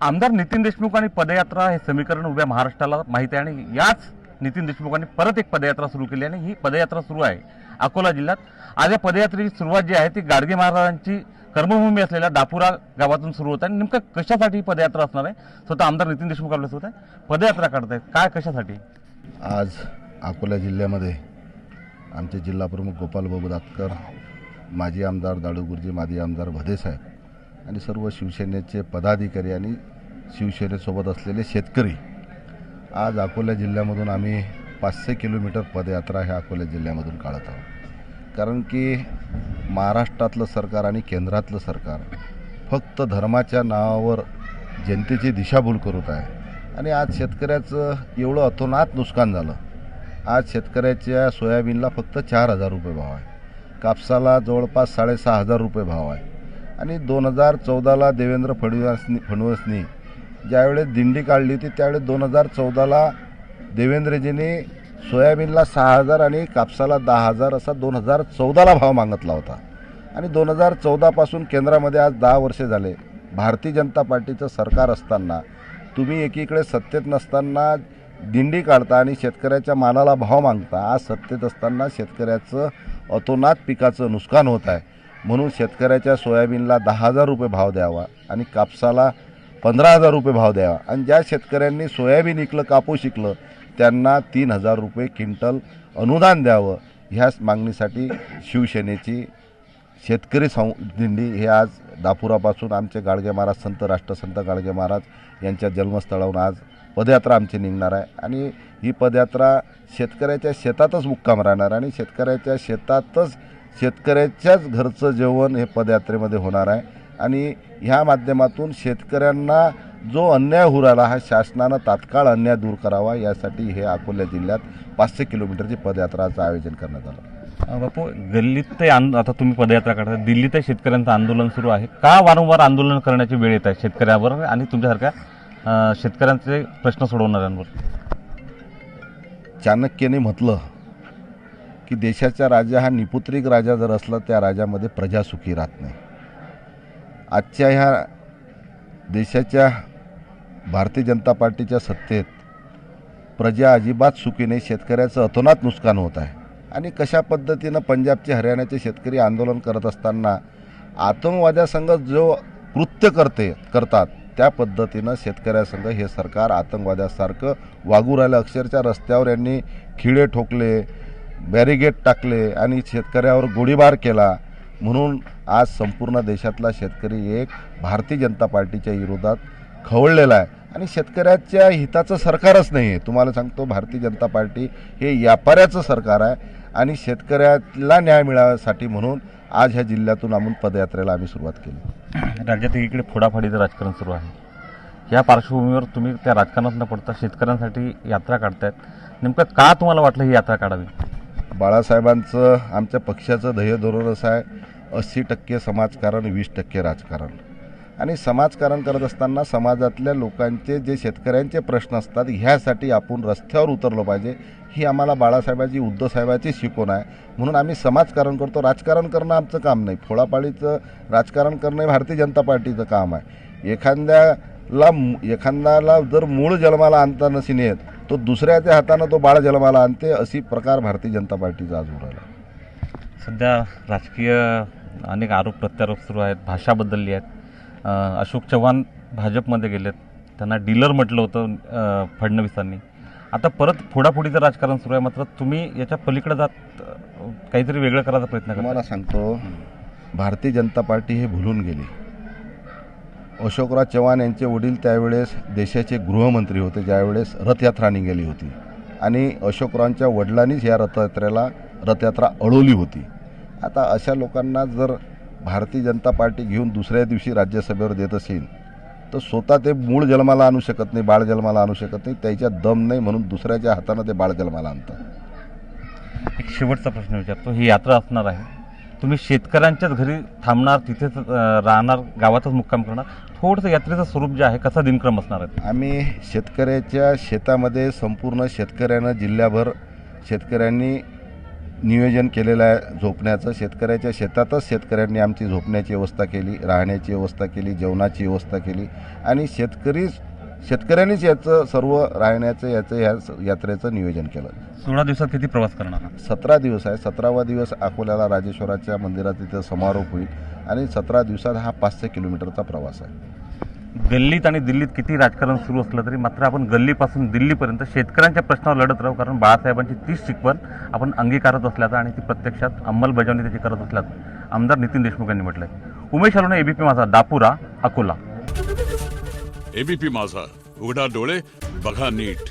आमदार नितीन देशमुख आणि पदयात्रा हे समीकरण उभ्या महाराष्ट्राला माहिती आहे आणि याच नितीन देशमुखांनी परत एक पदयात्रा सुरू केली आणि ही पदयात्रा सुरू आहे अकोला जिल्ह्यात। आज या पदयात्रेची सुरुवात जी आहे ती गाडगे महाराजांची कर्मभूमी असलेल्या दापुरा गावातून सुरू होत आहे। नेमकं कशासाठी ही पदयात्रा असणार आहे? स्वतः आमदार नितीन देशमुख आपल्यासोबत आहे। पदयात्रा काढतायत काय, कशासाठी? आज अकोला जिल्ह्यामध्ये आमचे जिल्हाप्रमुख गोपाल बाबू दातकर, माजी आमदार दाडू गुरुजी, माजी आमदार भदेसाहेब आणि सर्व शिवसेनेचे पदाधिकारी आणि शिवसेनेसोबत असलेले शेतकरी आज अकोला जिल्ह्यामधून आम्ही 500 किलोमीटर पदयात्रा ह्या अकोला जिल्ह्यामधून काढत आहोत। कारण की महाराष्ट्रातलं सरकार आणि केंद्रातलं सरकार फक्त धर्माच्या नावावर जनतेची दिशाभूल करत आहे आणि आज शेतकऱ्याचं एवढं अतोनात नुकसान झालं। आज शेतकऱ्याच्या सोयाबीनला फक्त 4,000 रुपये भाव आहे, कापसाला जवळपास 6,500 रुपये भाव आहे आणि 2014ला देवेंद्र फडणवीसनी ज्यावेळेस दिंडी काढली होती त्यावेळेस 2014ला देवेंद्रजींनी सोयाबीनला 6,000 आणि कापसाला 10,000 असा 2014ला भाव मागितला होता आणि 2014पासून केंद्रामध्ये आज 10 वर्षे झाले। भारतीय जनता पार्टीचं सरकार असताना तुम्ही एकीकडे सत्तेत नसताना दिंडी काढता आणि शेतकऱ्याच्या मालाला भाव मागता। आज सत्तेत असताना शेतकऱ्याचं अतोनात पिकाचं नुकसान होत आहे, म्हणून शेतकऱ्याच्या सोयाबीनला 10,000 रुपये भाव द्यावा आणि कापसाला 15,000 रुपये भाव द्यावा आणि ज्या शेतकऱ्यांनी सोयाबीन इकलं, कापूस इकलं त्यांना 3,000 रुपये क्विंटल अनुदान द्यावं। ह्याच मागणीसाठी शिवसेनेची शेतकरी दिंडी हे आज दापुरापासून आमचे गाडगे महाराज, संत राष्ट्रसंत गाडगे महाराज यांच्या जन्मस्थळावरून आज पदयात्रा आमची निघणार आहे आणि ही पदयात्रा शेतकऱ्याच्या शेतातच मुक्काम राहणार आणि शेतकऱ्याच्या शेतातच शेतकऱ्याच्याच घरचं जेवण हे पदयात्रेमध्ये होणार आहे आणि ह्या माध्यमातून शेतकऱ्यांना जो अन्याय होऊ राहिला हा शासनानं तात्काळ अन्याय दूर करावा यासाठी हे अकोला जिल्ह्यात 500 किलोमीटरची पदयात्राचं आयोजन करण्यात आलं। बापू, गल्लीत ते आता तुम्ही पदयात्रा काढता, दिल्लीत शेतकऱ्यांचं आंदोलन सुरू आहे, का वारंवार आंदोलन करण्याची वेळ येत आहे शेतकऱ्यावर आणि तुमच्यासारख्या शेतकऱ्यांचे प्रश्न सोडवणाऱ्यांवर? चाणक्याने म्हटलं की देशाचा राजा हा निपुत्रिक राजा जर असला त्या राजामध्ये प्रजा सुखी राहत नाही। आजच्या ह्या देशाच्या भारतीय जनता पार्टीच्या सत्तेत प्रजा अजिबात सुखी नाही, शेतकऱ्याचं अतोनात नुकसान होत आहे आणि कशा पद्धतीनं पंजाबचे, हरियाणाचे शेतकरी आंदोलन करत असताना आतंकवाद्यासंग जो कृत्य करतात त्या पद्धतीनं शेतकऱ्यासंग हे सरकार आतंकवाद्यासारखं वागू राहिलं। अक्षरशः रस्त्यावर यांनी खिळे ठोकले, बॅरिगेड टाकले आणि शेतकऱ्यावर गोळीबार केला, म्हणून आज संपूर्ण देशातला शेतकरी एक भारतीय जनता पार्टीच्या विरोधात खवळलेला आहे आणि शेतकऱ्याच्या हिताचं सरकारच नाही आहे। तुम्हाला सांगतो, भारतीय जनता पार्टी हे व्यापाऱ्याचं सरकार आहे आणि शेतकऱ्याला न्याय मिळाव्यासाठी म्हणून आज ह्या जिल्ह्यातून आम्ही पदयात्रेला आम्ही सुरुवात केली। राज्यात एकीकडे फोडाफाडीचं राजकारण सुरू आहे, या पार्श्वभूमीवर तुम्ही त्या राजकारणात न पडता शेतकऱ्यांसाठी यात्रा काढतायत, नेमकं का तुम्हाला वाटलं ही यात्रा काढावी? बाळासाहेबांचं, आमच्या पक्षाचं ध्येय धोरण असं आहे 80% समाजकारण, 20% राजकारण आणि समाजकारण करत असताना समाजातल्या लोकांचे जे शेतकऱ्यांचे प्रश्न असतात ह्यासाठी आपण रस्त्यावर उतरलो पाहिजे, ही आम्हाला बाळासाहेबांची, उद्धवसाहेबांची शिकवण आहे। म्हणून आम्ही समाजकारण करतो, राजकारण करणं आमचं काम नाही। फोडापाडीचं राजकारण करणं हे भारतीय जनता पार्टीचं काम आहे। एखाद्याला जर मूळ जन्माला आणता नसेल येत तो दुसऱ्याच्या हातानं तो बाळ जन्माला आणते, अशी प्रकार भारतीय जनता पार्टीचा आज उरला। सध्या राजकीय अनेक आरोप प्रत्यारोप सुरू आहेत, भाषा बदलली आहेत। अशोक चव्हाण भाजपमध्ये गेलेत, त्यांना डीलर म्हटलं होतं फडणवीसांनी, आता परत फोडाफोडीचं राजकारण सुरू आहे। मात्र तुम्ही याच्या पलीकडे जात काहीतरी वेगळं करायचा प्रयत्न करा। मला सांगतो, भारतीय जनता पार्टी हे भुलून गेली। अशोकराव चव्हाण यांचे वडील त्यावेळेस देशाचे गृहमंत्री होते ज्यावेळेस रथयात्रा निघाली होती आणि अशोकरावांच्या वडिलांनीच या रथयात्रा अडवली होती। आता अशा लोकांना जर भारतीय जनता पार्टी घेऊन दुसऱ्या दिवशी राज्यसभेवर देत असेल तर स्वतः ते मूळ जन्माला आणू शकत नाही, बाळ जन्माला आणू शकत नाही, त्याच्या दम नाही म्हणून दुसऱ्याच्या हातानं ते बाळ जन्माला आणतात। एक शेवटचा प्रश्न विचारतो, ही यात्रा असणार आहे, तुम्ही शेतकऱ्यांच्याच घरी थांबणार, तिथेच राहणार, गावातच मुक्काम करणार. थोडंसं यात्रेचं स्वरूप जे आहे कसा दिनक्रम असणार आहे? आम्ही शेतकऱ्याच्या शेतामध्ये संपूर्ण शेतकऱ्यानं जिल्ह्याभर शेतकऱ्यांनी नियोजन केलेलं आहे झोपण्याचं. शेतकऱ्याच्या शेतातच शेतकऱ्यांनी आमची झोपण्याची व्यवस्था केली, राहण्याची व्यवस्था केली, जेवणाची व्यवस्था केली आणि शेतकऱ्यांनीच याचं सर्व राहण्याचं ह्या यात्रेचं नियोजन केलं. 16 दिवसात किती प्रवास करणार आहात? 17 दिवस आहे. 17वा दिवस अकोल्याला राजेश्वराच्या मंदिरात तिथं समारोप होईल आणि 17 दिवसात हा 500 किलोमीटरचा प्रवास आहे. गल्लीत आणि दिल्लीत किती राजकारण सुरू असलं तरी मात्र आपण गल्लीपासून दिल्लीपर्यंत शेतकऱ्यांच्या प्रश्नावर लढत राहू, कारण बाळासाहेबांची तीच शिकवण आपण अंगीकारत असल्याचं आणि ती प्रत्यक्षात अंमलबजावणी त्याची करत असल्याचं आमदार नितीन देशमुख यांनी म्हटलंय. उमेश अलोने, एबीपी माझा, दापुरा, अकोला. एबीपी माझा, उघडा डोळे बघा नीट.